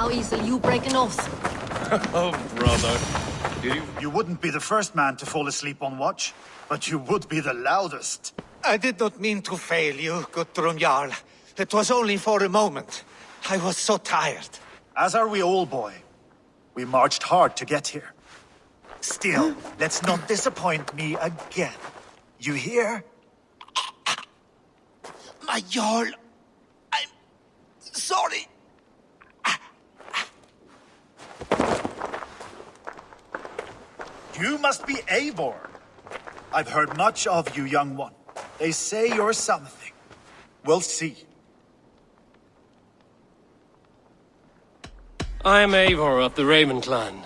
how easily you break an oath. Oh, brother. You wouldn't be the first man to fall asleep on watch, but you would be the loudest. I did not mean to fail you, Guthrum Jarl. It was only for a moment. I was so tired. As are we all, boy. We marched hard to get here. Still, let's not disappoint me again. You hear? My Jarl, I'm sorry. You must be Eivor. I've heard much of you, young one. They say you're something. We'll see. I am Eivor of the Raven clan.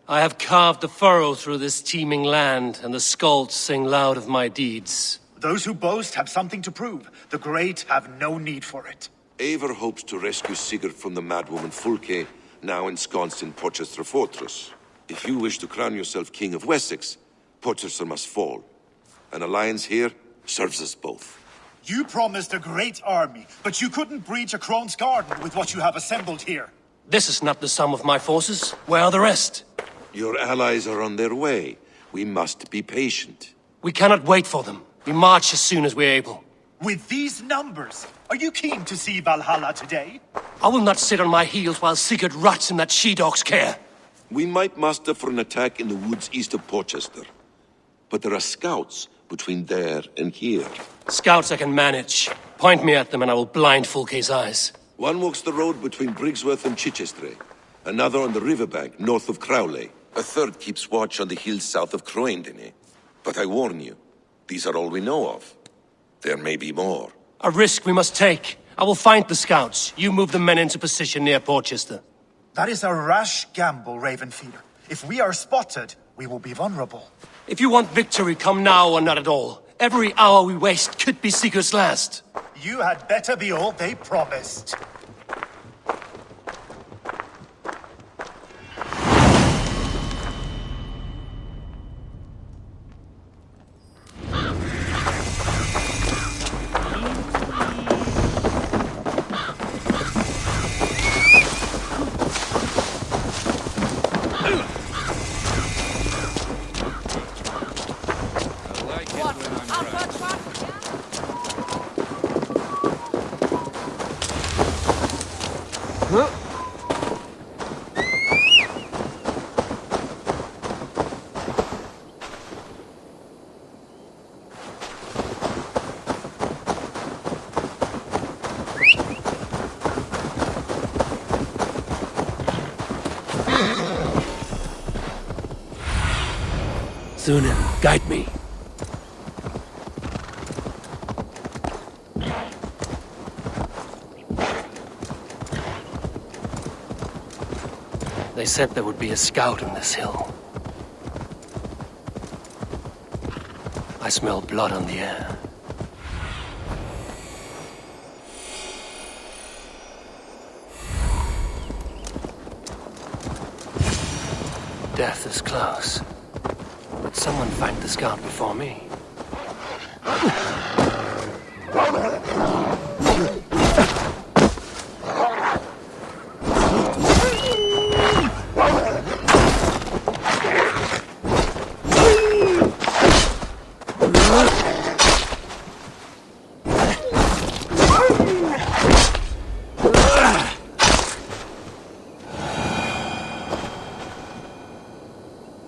I have carved the furrow through this teeming land, and the skulls sing loud of my deeds. Those who boast have something to prove. The great have no need for it. Eivor hopes to rescue Sigurd from the madwoman Fulke, now ensconced in Porchester Fortress. If you wish to crown yourself King of Wessex, Porchester must fall. An alliance here serves us both. You promised a great army, but you couldn't breach a Crone's garden with what you have assembled here. This is not the sum of my forces. Where are the rest? Your allies are on their way. We must be patient. We cannot wait for them. We march as soon as we're able. With these numbers, are you keen to see Valhalla today? I will not sit on my heels while Sigurd rots in that she-dog's care. We might muster for an attack in the woods east of Porchester. But there are scouts between there and here. Scouts I can manage. Point me at them and I will blind Fulke's eyes. One walks the road between Briggsworth and Chichester. Another on the riverbank north of Crowley. A third keeps watch on the hills south of Croendene. But I warn you, these are all we know of. There may be more. A risk we must take. I will find the scouts. You move the men into position near Porchester. That is a rash gamble, Ravenfeeder. If we are spotted, we will be vulnerable. If you want victory, come now or not at all. Every hour we waste could be Sigurd's last. You had better be all they promised. Sunan, guide me. They said there would be a scout on this hill. I smell blood on the air. Death is close. But someone find the scout before me.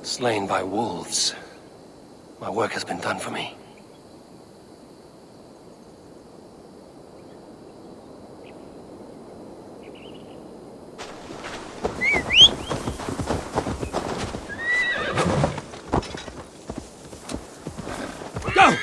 Slain by wolves. My work has been done for me. Go!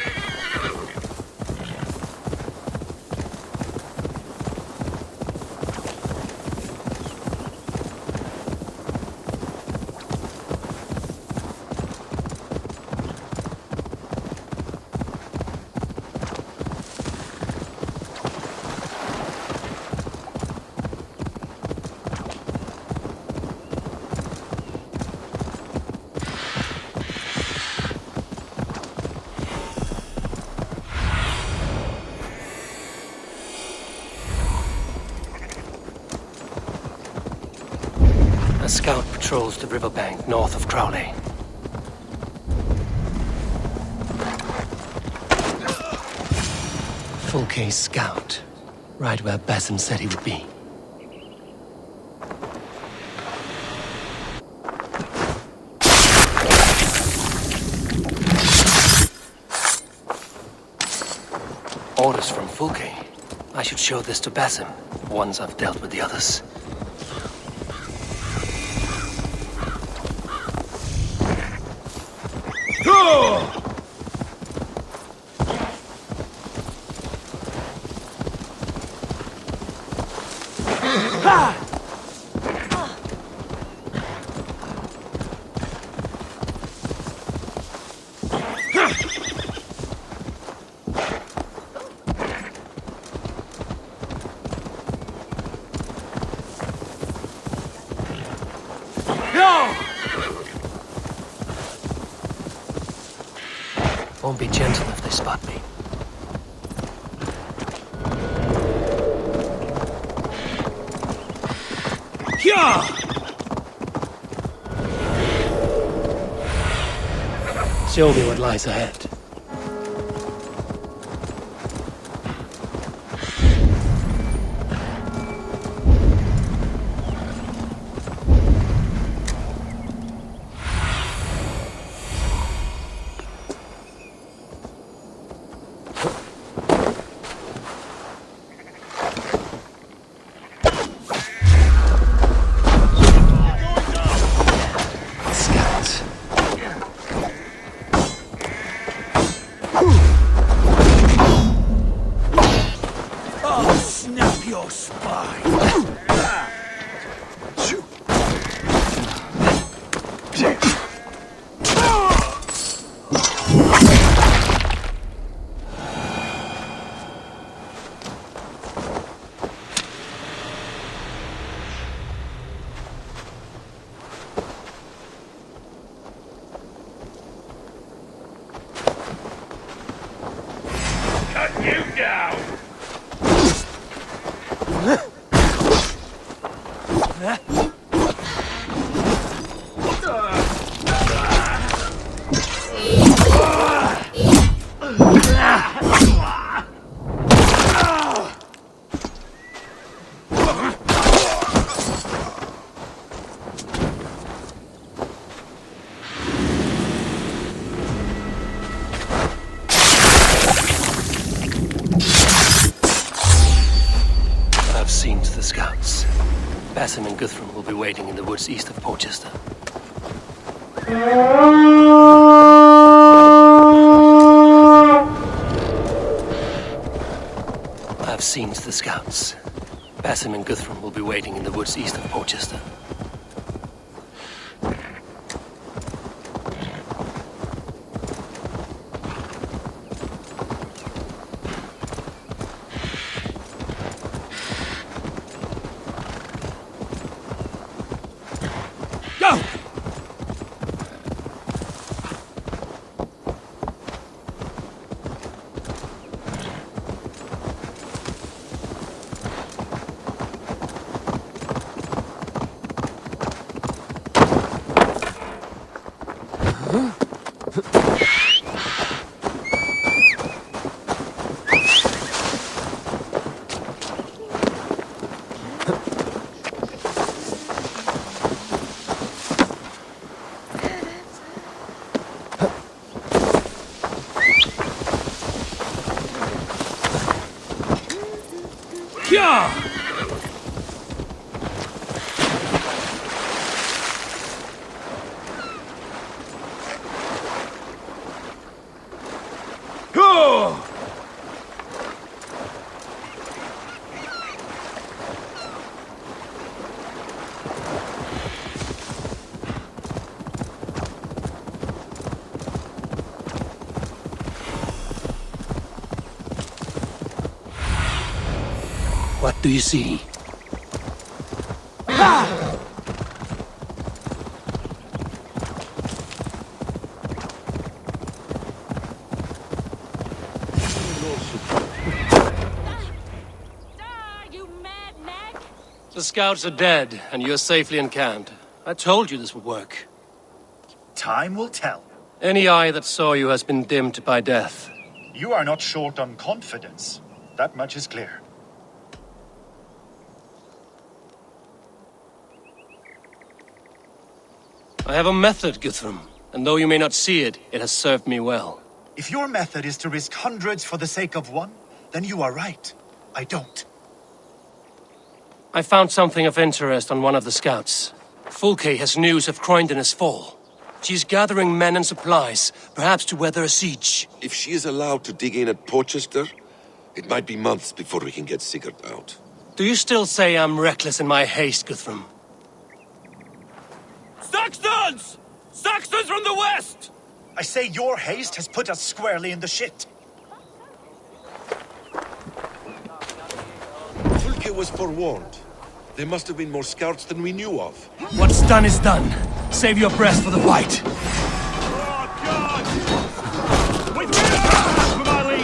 A scout patrols the riverbank north of Crowley. Full case scout. Right where Basim said he would be. Orders from Fulke. I should show this to Basim, once I've dealt with the others. Won't be gentle if they spot me. Show me what lies ahead. Basim and Guthrum will be waiting in the woods east of Porchester. I've seen to the scouts. Basim and Guthrum will be waiting in the woods east of Porchester. What do you see? The scouts are dead, and you're safely encamped. I told you this would work. Time will tell. Any eye that saw you has been dimmed by death. You are not short on confidence. That much is clear. I have a method, Guthrum, and though you may not see it, it has served me well. If your method is to risk hundreds for the sake of one, then you are right. I don't. I found something of interest on one of the scouts. Fulke has news of Croydon's fall. She's gathering men and supplies, perhaps to weather a siege. If she is allowed to dig in at Porchester, it might be months before we can get Sigurd out. Do you still say I'm reckless in my haste, Guthrum? Saxons! Saxons from the west! I say your haste has put us squarely in the shit. Fulke was forewarned. There must have been more scouts than we knew of. What's done is done. Save your breath for the fight. Oh, God! With me for my lead!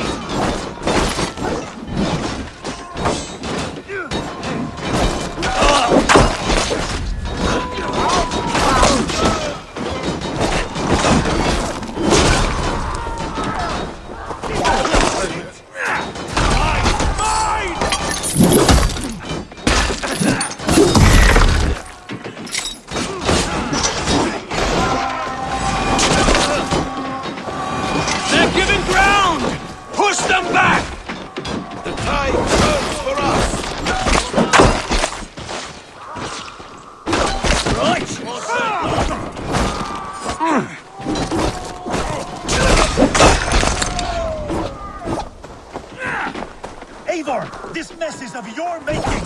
Eivor, this mess is of your making!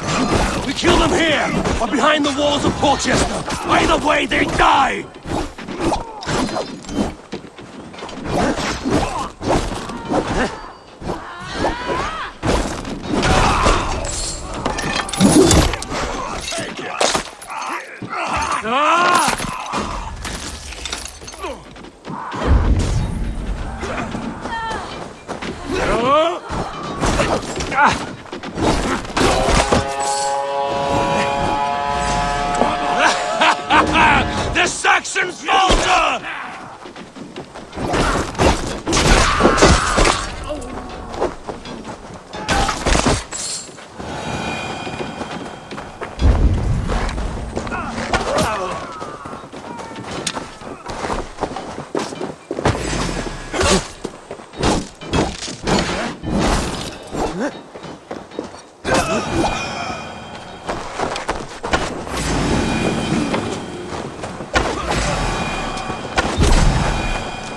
We kill them here, or behind the walls of Porchester. Either way, they die! The Saxons falter!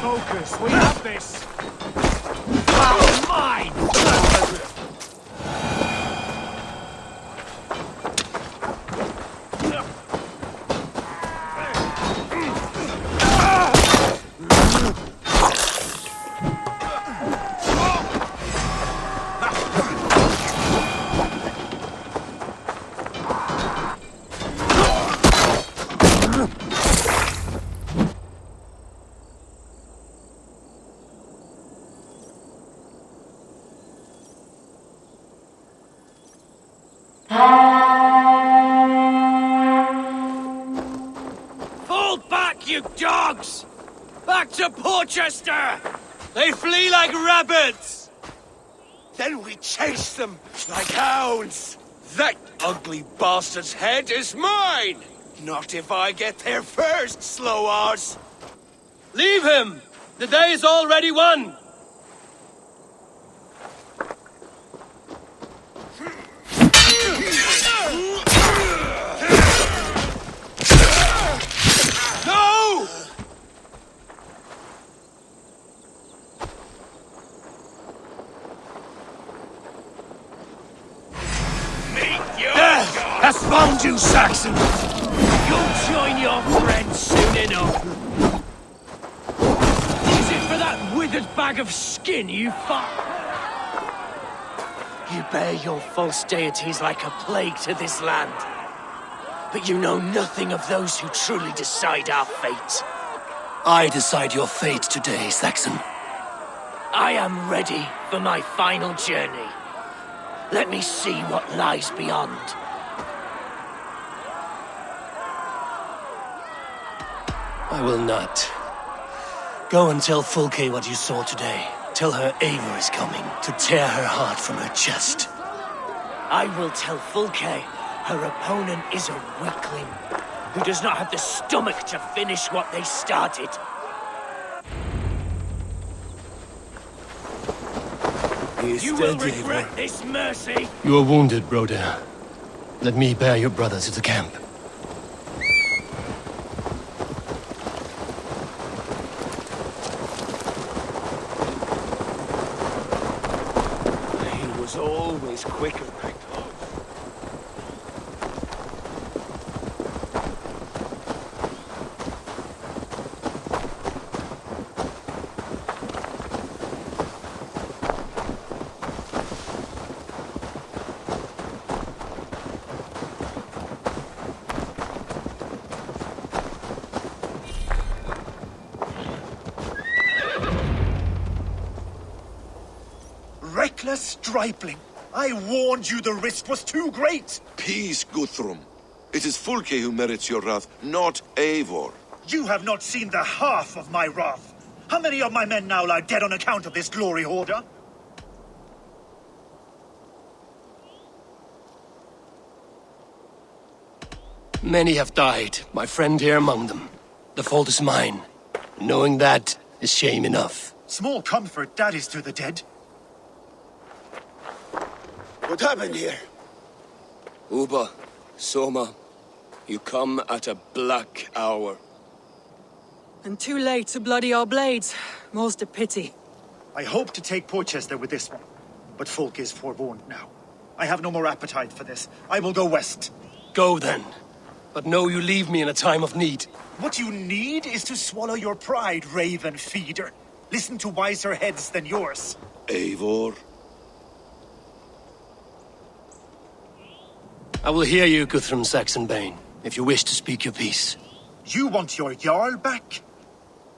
Focus, we have this! Oh, mine! Fall back, you dogs! Back to Porchester! They flee like rabbits! Then we chase them like hounds! That ugly bastard's head is mine! Not if I get there first, slow arse! Leave him! The day is already won! No! Death has found you, Saxon! You'll join your friends soon enough! Is it for that withered bag of skin you fought? You bear your false deities like a plague to this land. But you know nothing of those who truly decide our fate. I decide your fate today, Saxon. I am ready for my final journey. Let me see what lies beyond. I will not. Go and tell Fulke what you saw today. Tell her Eivor is coming to tear her heart from her chest. I will tell Fulke her opponent is a weakling who does not have the stomach to finish what they started. You will regret this, Mercy! You are wounded, brother. Let me bear your brother to the camp. He was always quicker. Reckless stripling! I warned you the risk was too great! Peace, Guthrum. It is Fulke who merits your wrath, not Eivor. You have not seen the half of my wrath! How many of my men now lie dead on account of this glory hoarder? Many have died, my friend here among them. The fault is mine. Knowing that is shame enough. Small comfort that is to the dead. What happened here? Uba, Soma, you come at a black hour. And too late to bloody our blades. Most a pity. I hope to take Porchester with this one, but Fulke is forewarned now. I have no more appetite for this. I will go west. Go then. But know you leave me in a time of need. What you need is to swallow your pride, raven feeder. Listen to wiser heads than yours. Eivor? I will hear you, Guthrum Saxonbane, if you wish to speak your piece. You want your Jarl back?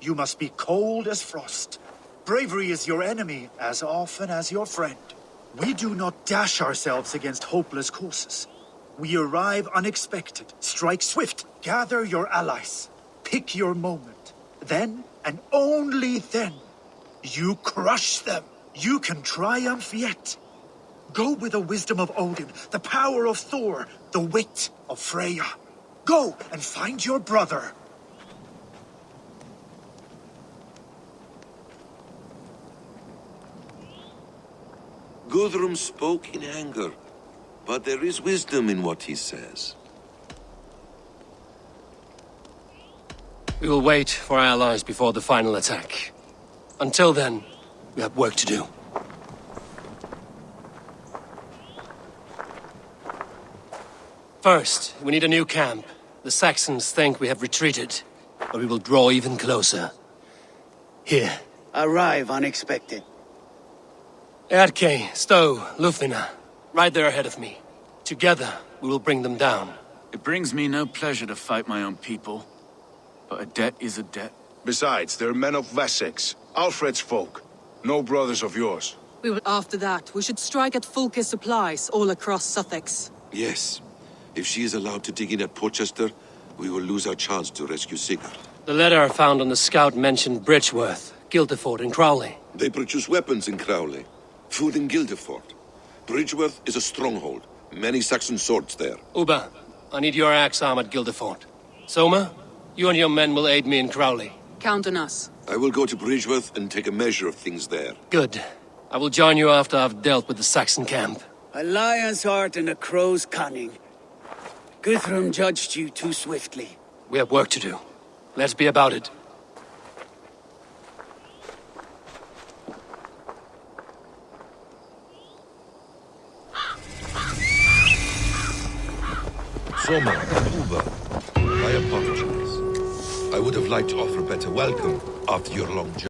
You must be cold as frost. Bravery is your enemy as often as your friend. We do not dash ourselves against hopeless courses. We arrive unexpected, strike swift, gather your allies, pick your moment. Then, and only then, you crush them. You can triumph yet. Go with the wisdom of Odin, the power of Thor, the wit of Freya. Go and find your brother. Guthrum spoke in anger, but there is wisdom in what he says. We will wait for our allies before the final attack. Until then, we have work to do. First, we need a new camp. The Saxons think we have retreated, but we will draw even closer. Here. Arrive unexpected. Erke, Stow, Lufina, right there ahead of me. Together, we will bring them down. It brings me no pleasure to fight my own people, but a debt is a debt. Besides, they're men of Wessex, Alfred's folk, no brothers of yours. After that, we should strike at Fulke's supplies all across Sussex. Yes. If she is allowed to dig in at Porchester, we will lose our chance to rescue Sigurd. The letter found on the scout mentioned Bridgeworth, Guildeford, and Crowley. They produce weapons in Crowley, food in Guildeford. Bridgeworth is a stronghold. Many Saxon swords there. Uba, I need your axe arm at Guildeford. Soma, you and your men will aid me in Crowley. Count on us. I will go to Bridgeworth and take a measure of things there. Good. I will join you after I've dealt with the Saxon camp. A lion's heart and a crow's cunning. Guthrum judged you too swiftly. We have work to do. Let's be about it. Soma, Uba, I apologize. I would have liked to offer a better welcome after your long journey.